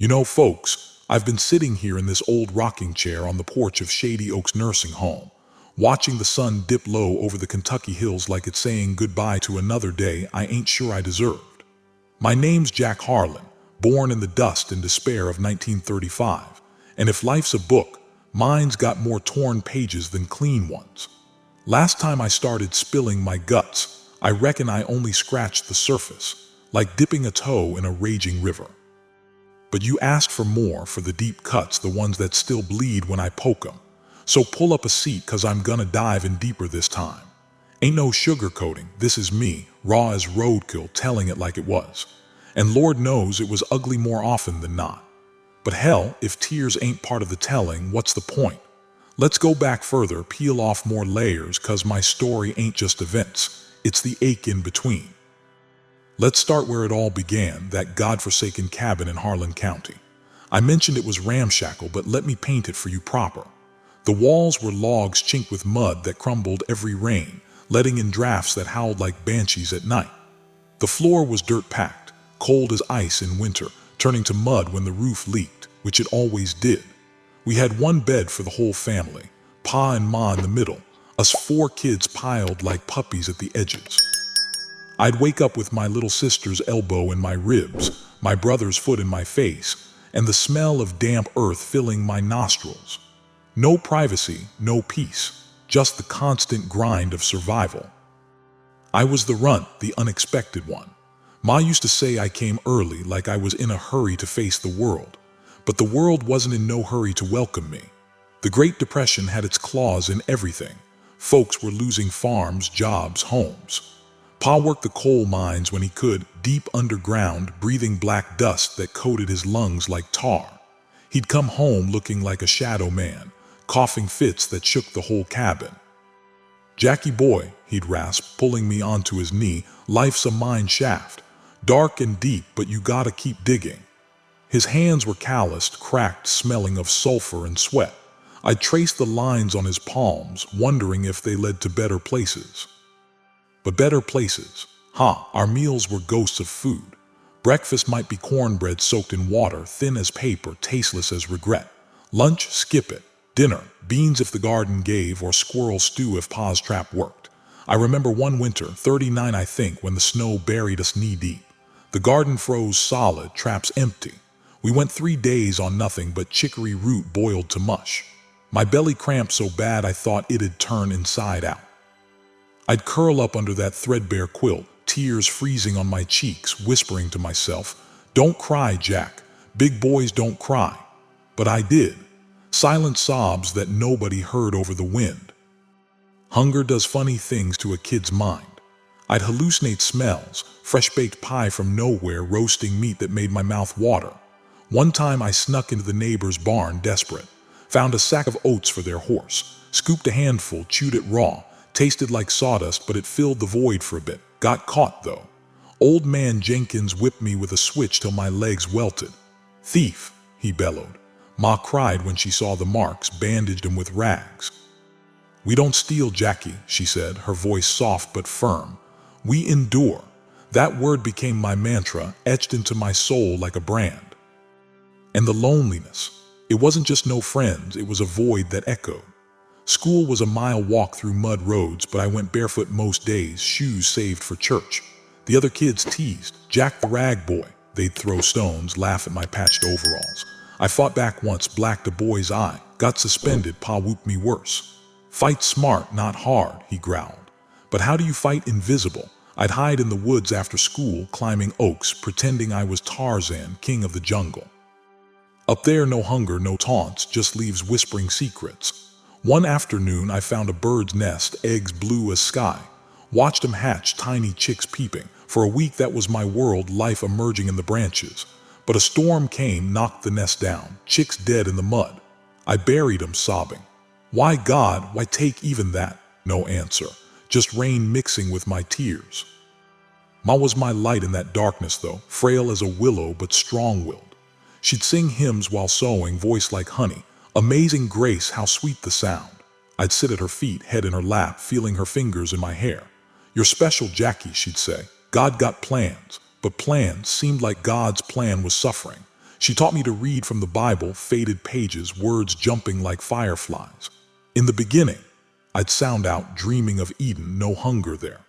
You know, folks, I've been sitting here in this old rocking chair on the porch of Shady Oaks Nursing Home, watching the sun dip low over the Kentucky hills like it's saying goodbye to another day I ain't sure I deserved. My name's Jack Harlan, born in the dust and despair of 1935, and if life's a book, mine's got more torn pages than clean ones. Last time I started spilling my guts, I reckon I only scratched the surface, like dipping a toe in a raging river. But you asked for more, for the deep cuts, the ones that still bleed when I poke 'em. So pull up a seat, 'cause I'm gonna dive in deeper this time. Ain't no sugarcoating, this is me, raw as roadkill, telling it like it was. And Lord knows it was ugly more often than not. But hell, if tears ain't part of the telling, what's the point? Let's go back further, peel off more layers, 'cause my story ain't just events, it's the ache in between. Let's start where it all began, that godforsaken cabin in Harlan County. I mentioned it was ramshackle, but let me paint it for you proper. The walls were logs chinked with mud that crumbled every rain, letting in drafts that howled like banshees at night. The floor was dirt-packed, cold as ice in winter, turning to mud when the roof leaked, which it always did. We had one bed for the whole family, Pa and Ma in the middle, us 4 kids piled like puppies at the edges. I'd wake up with my little sister's elbow in my ribs, my brother's foot in my face, and the smell of damp earth filling my nostrils. No privacy, no peace, just the constant grind of survival. I was the runt, the unexpected one. Ma used to say I came early, like I was in a hurry to face the world. But the world wasn't in no hurry to welcome me. The Great Depression had its claws in everything. Folks were losing farms, jobs, homes. Pa worked the coal mines when he could, deep underground, breathing black dust that coated his lungs like tar. He'd come home looking like a shadow man, coughing fits that shook the whole cabin. "Jackie boy," he'd rasp, pulling me onto his knee, "life's a mine shaft. Dark and deep, but you gotta keep digging." His hands were calloused, cracked, smelling of sulfur and sweat. I'd trace the lines on his palms, wondering if they led to better places. But better places. Our meals were ghosts of food. Breakfast might be cornbread soaked in water, thin as paper, tasteless as regret. Lunch, skip it. Dinner, beans if the garden gave, or squirrel stew if Pa's trap worked. I remember one winter, 39 I think, when the snow buried us knee-deep. The garden froze solid, traps empty. We went 3 days on nothing but chicory root boiled to mush. My belly cramped so bad I thought it'd turn inside out. I'd curl up under that threadbare quilt, tears freezing on my cheeks, whispering to myself, "Don't cry, Jack. Big boys don't cry." But I did. Silent sobs that nobody heard over the wind. Hunger does funny things to a kid's mind. I'd hallucinate smells, fresh-baked pie from nowhere, roasting meat that made my mouth water. One time I snuck into the neighbor's barn, desperate. Found a sack of oats for their horse, scooped a handful, chewed it raw. Tasted like sawdust, but it filled the void for a bit. Got caught, though. Old man Jenkins whipped me with a switch till my legs welted. "Thief," he bellowed. Ma cried when she saw the marks, bandaged him with rags. "We don't steal, Jackie," she said, her voice soft but firm. "We endure." That word became my mantra, etched into my soul like a brand. And the loneliness. It wasn't just no friends, it was a void that echoed. School was a mile walk through mud roads, but I went barefoot most days, shoes saved for church. The other kids teased, "Jack the rag boy." They'd throw stones, laugh at my patched overalls. I fought back once, blacked a boy's eye. Got suspended, Pa whooped me worse. "Fight smart, not hard," he growled. But how do you fight invisible? I'd hide in the woods after school, climbing oaks, pretending I was Tarzan, king of the jungle. Up there, no hunger, no taunts, just leaves whispering secrets. One afternoon, I found a bird's nest, eggs blue as sky. Watched them hatch, tiny chicks peeping. For a week, that was my world, life emerging in the branches. But a storm came, knocked the nest down, chicks dead in the mud. I buried them, sobbing. "Why, God, why take even that?" No answer, just rain mixing with my tears. Ma was my light in that darkness, though, frail as a willow but strong-willed. She'd sing hymns while sewing, voice like honey. Amazing grace, how sweet the sound. I'd sit at her feet, head in her lap, feeling her fingers in my hair. "You're special, Jackie," she'd say. "God got plans." But plans seemed like God's plan was suffering. She taught me to read from the Bible, faded pages, words jumping like fireflies. In the beginning, I'd sound out dreaming of Eden, no hunger there.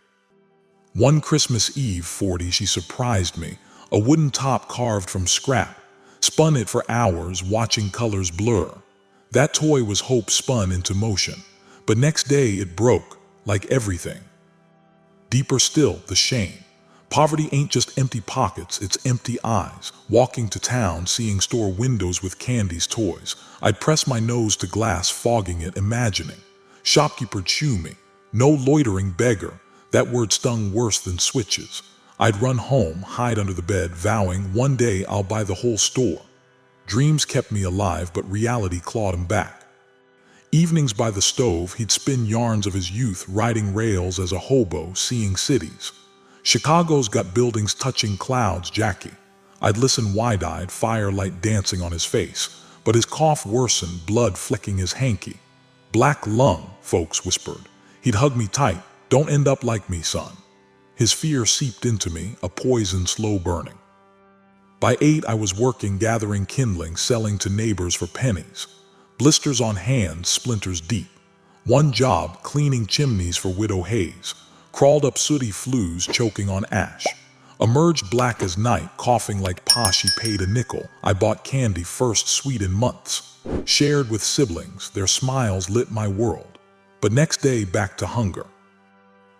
One Christmas Eve 40, she surprised me, a wooden top carved from scrap, spun it for hours watching colors blur. That toy was hope spun into motion, but next day it broke, like everything. Deeper still, the shame. Poverty ain't just empty pockets, it's empty eyes. Walking to town, seeing store windows with candies, toys. I'd press my nose to glass, fogging it, imagining. Shopkeeper chew me. No loitering beggar. That word stung worse than switches. I'd run home, hide under the bed, vowing one day I'll buy the whole store. Dreams kept me alive, but reality clawed him back. Evenings by the stove, he'd spin yarns of his youth, riding rails as a hobo, seeing cities. Chicago's got buildings touching clouds, Jackie. I'd listen wide-eyed, firelight dancing on his face, but his cough worsened, blood flecking his hanky. Black lung, folks whispered. He'd hug me tight. Don't end up like me, son. His fear seeped into me, a poison slow burning. By 8, I was working, gathering kindling, selling to neighbors for pennies. Blisters on hands, splinters deep. One job, cleaning chimneys for Widow Hayes. Crawled up sooty flues, choking on ash. Emerged black as night, coughing like Pa. She paid a nickel. I bought candy, first sweet in months. Shared with siblings, their smiles lit my world. But next day, back to hunger.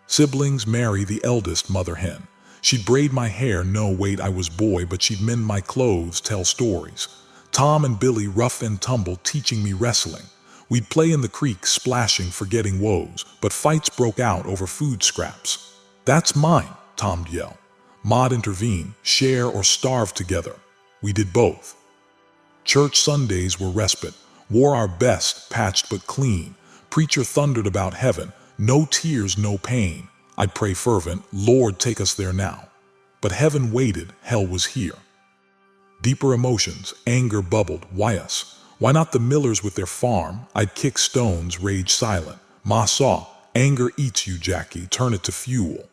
Siblings, Mary, the eldest, mother hen. She'd braid my hair, no wait, I was boy, but she'd mend my clothes, tell stories. Tom and Billy, rough and tumble, teaching me wrestling. We'd play in the creek, splashing, forgetting woes, but fights broke out over food scraps. That's mine, Tom'd yell. Ma'd intervene, share or starve together. We did both. Church Sundays were respite, wore our best, patched but clean. Preacher thundered about heaven, no tears, no pain. I'd pray fervent, Lord, take us there now. But heaven waited, hell was here. Deeper emotions, anger bubbled, why us? Why not the Millers with their farm? I'd kick stones, rage silent. Ma saw, anger eats you, Jackie, turn it to fuel.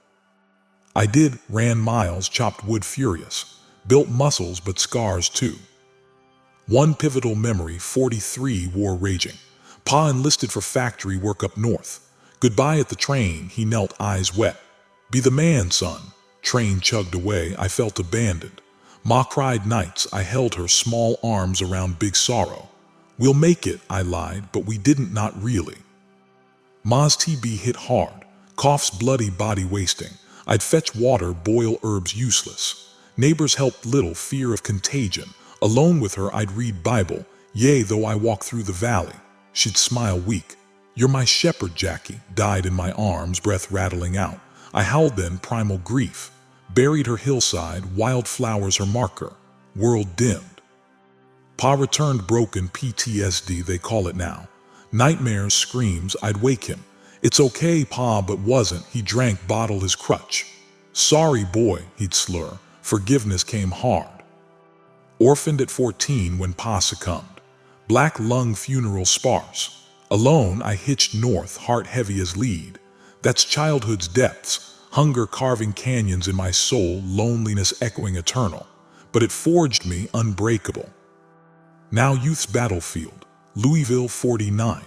I did, ran miles, chopped wood furious. Built muscles, but scars too. One pivotal memory, 43, war raging. Pa enlisted for factory work up north. Goodbye at the train, he knelt, eyes wet. Be the man, son. Train chugged away, I felt abandoned. Ma cried nights, I held her small arms around big sorrow. We'll make it, I lied, but we didn't, not really. Ma's TB hit hard, cough's bloody body wasting. I'd fetch water, boil herbs useless. Neighbors helped little, fear of contagion. Alone with her I'd read Bible, yea, though I walk through the valley. She'd smile weak. You're my shepherd, Jackie, died in my arms, breath rattling out. I howled then, primal grief. Buried her hillside, wildflowers her marker. World dimmed. Pa returned broken, PTSD they call it now. Nightmares, screams, I'd wake him. It's okay, Pa, but wasn't. He drank, bottled his crutch. Sorry, boy, he'd slur. Forgiveness came hard. Orphaned at 14 when Pa succumbed. Black lung funeral sparse. Alone, I hitched north, heart heavy as lead. That's childhood's depths, hunger carving canyons in my soul, loneliness echoing eternal. But it forged me unbreakable. Now youth's battlefield, Louisville 49.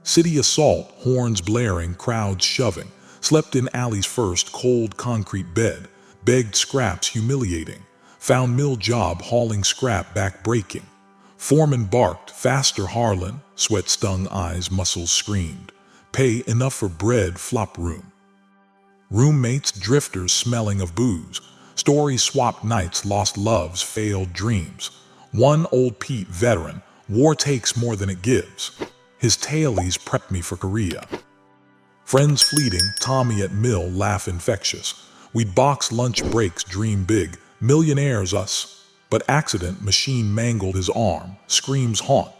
City assault, horns blaring, crowds shoving. Slept in alleys first, cold concrete bed. Begged scraps, humiliating. Found mill job, hauling scrap, back breaking. Foreman barked, faster Harlan. Sweat stung eyes, muscles screamed. Pay enough for bread, flop room. Roommates, drifters, smelling of booze. Stories swapped nights, lost loves, failed dreams. One old Pete, veteran, war takes more than it gives. His tailies prepped me for Korea. Friends fleeting, Tommy at mill, laugh infectious. We'd box lunch breaks, dream big, millionaires us. But accident, machine mangled his arm, screams haunt.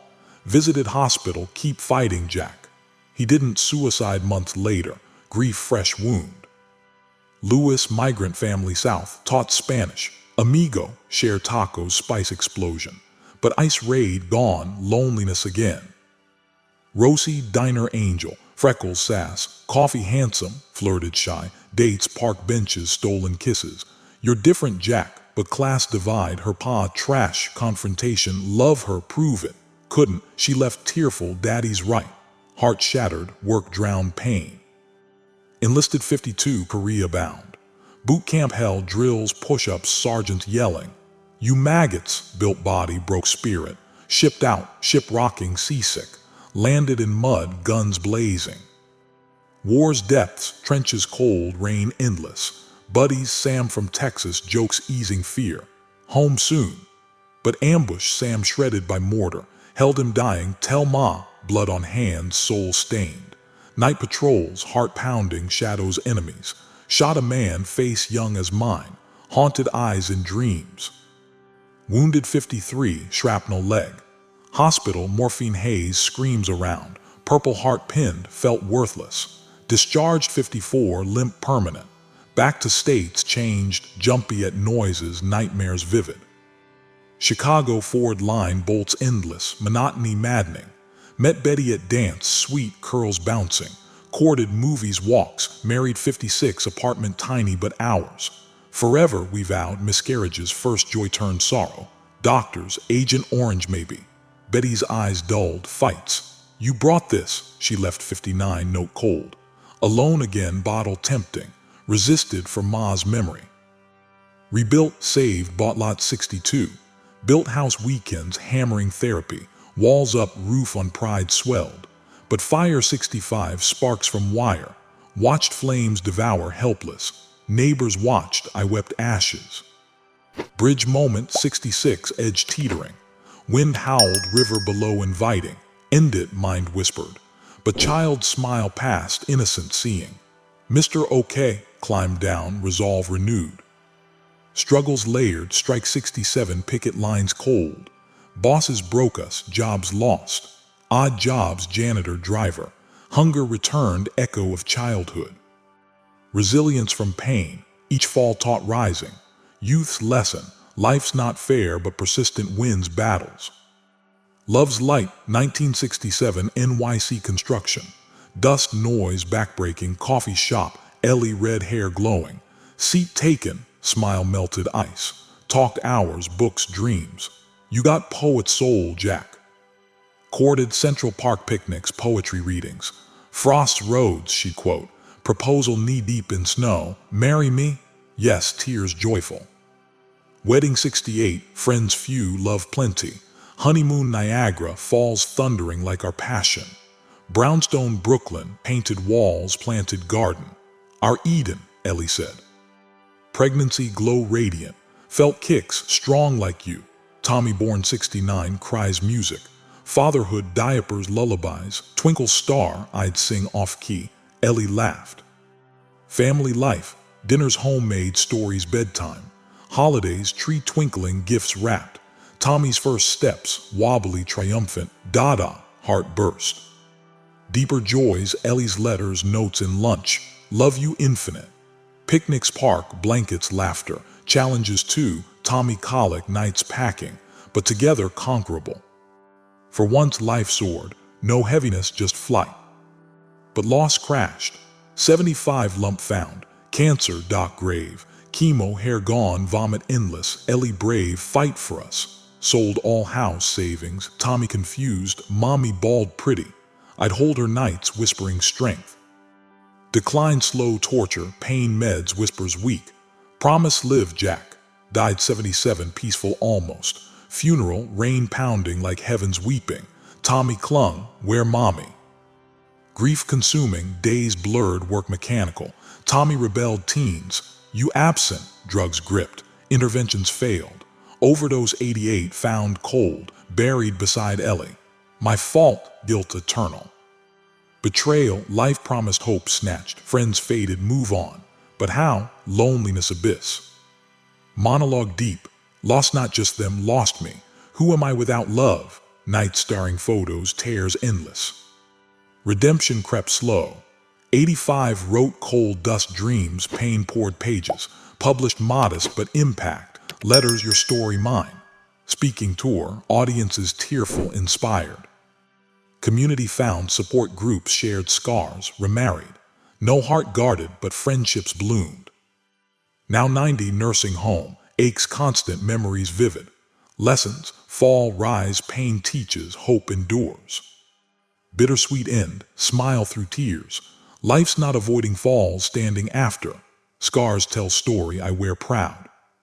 Visited hospital, keep fighting, Jack. He didn't, suicide months later, grief fresh wound. Lewis, migrant family south, taught Spanish. Amigo, shared tacos, spice explosion. But ice raid gone, loneliness again. Rosie, diner angel, freckles sass, coffee handsome, flirted shy, dates, park benches, stolen kisses. You're different, Jack, But class divide, her pa trash, confrontation, love her, prove it. Couldn't, she left tearful, daddy's right. Heart shattered, work drowned pain. Enlisted 52, Korea bound. Boot camp hell, drills, push-ups, sergeant yelling. You maggots, built body, broke spirit. Shipped out, ship rocking, seasick. Landed in mud, guns blazing. War's depths, trenches cold, rain endless. Buddies, Sam from Texas, jokes easing fear. Home soon. But ambush, Sam shredded by mortar. Held him dying, tell ma, blood on hands, soul stained. Night patrols, heart pounding, shadows enemies. Shot a man, face young as mine. Haunted eyes in dreams. Wounded 53, shrapnel leg. Hospital, morphine haze, screams around. Purple heart pinned, felt worthless. Discharged 54, limp permanent. Back to states, changed, jumpy at noises, nightmares vivid. Chicago Ford line, bolts endless, monotony maddening. Met Betty at dance, sweet, curls bouncing. Courted, movies, walks, married 56, apartment tiny but ours. Forever, we vowed, miscarriages, first joy turned sorrow. Doctors, Agent Orange maybe. Betty's eyes dulled, fights. You brought this, she left 59, note cold. Alone again, bottle tempting. Resisted for ma's memory. Rebuilt, saved, bought lot 62. Built house weekends, hammering therapy. Walls up, roof on pride swelled. But fire 65, sparks from wire. Watched flames devour, helpless. Neighbors watched, I wept ashes. Bridge moment 66, edge teetering. Wind howled, river below inviting. End it, mind whispered. But child smile past, innocent seeing. Mr. OK, climbed down, resolve renewed. Struggles layered, strike 67, picket lines cold. Bosses broke us, jobs lost. Odd jobs, janitor, driver. Hunger returned, echo of childhood. Resilience from pain, each fall taught rising. Youth's lesson, life's not fair but persistent wins battles. Love's Light, 1967, NYC construction. Dust, noise, backbreaking, coffee shop, Ellie red hair glowing. Seat taken, smile melted ice. Talked hours, books, dreams. You got poet soul, Jack. Courted Central Park picnics, poetry readings. Frost's roads, she'd quote. Proposal knee-deep in snow. Marry me? Yes, tears joyful. Wedding 68, friends few, love plenty. Honeymoon Niagara, falls thundering like our passion. Brownstone Brooklyn, painted walls, planted garden. Our Eden, Ellie said. Pregnancy glow radiant. Felt kicks, strong like you. Tommy born 69, cries music. Fatherhood, diapers, lullabies. Twinkle star, I'd sing off-key. Ellie laughed. Family life, dinners homemade, stories bedtime. Holidays, tree twinkling, gifts wrapped. Tommy's first steps, wobbly, triumphant. Dada, heart burst. Deeper joys, Ellie's letters, notes in lunch. Love you infinite. Picnics park, blankets, laughter. Challenges too, Tommy colic, nights packing. But together conquerable. For once life soared, no heaviness, just flight. But loss crashed. 75 lump found. Cancer, doc grave. Chemo, hair gone, vomit endless. Ellie brave, fight for us. Sold all house savings. Tommy confused, mommy bald pretty. I'd hold her nights, whispering strength. Decline slow torture, pain meds, whispers weak. Promise live, Jack. Died 77, peaceful almost. Funeral, rain pounding like heaven's weeping. Tommy clung, where mommy? Grief consuming, days blurred, work mechanical. Tommy rebelled, teens. You absent, drugs gripped. Interventions failed. Overdose 88, found cold, buried beside Ellie. My fault, guilt eternal. Betrayal, life promised, hope snatched. Friends faded, move on. But how? Loneliness abyss. Monologue deep. Lost not just them, lost me. Who am I without love? Night starring photos, tears endless. Redemption crept slow. 85 wrote cold dust dreams, pain poured pages. Published modest but impact. Letters, your story, mine. Speaking tour, audiences tearful, inspired. Community found, support groups shared scars, remarried. No heart guarded, but friendships bloomed. Now 90 nursing home, Aches constant, memories vivid. Lessons, fall, rise, pain teaches, hope endures. Bittersweet end, smile through tears. Life's not avoiding falls, standing after. Scars tell story I wear proud.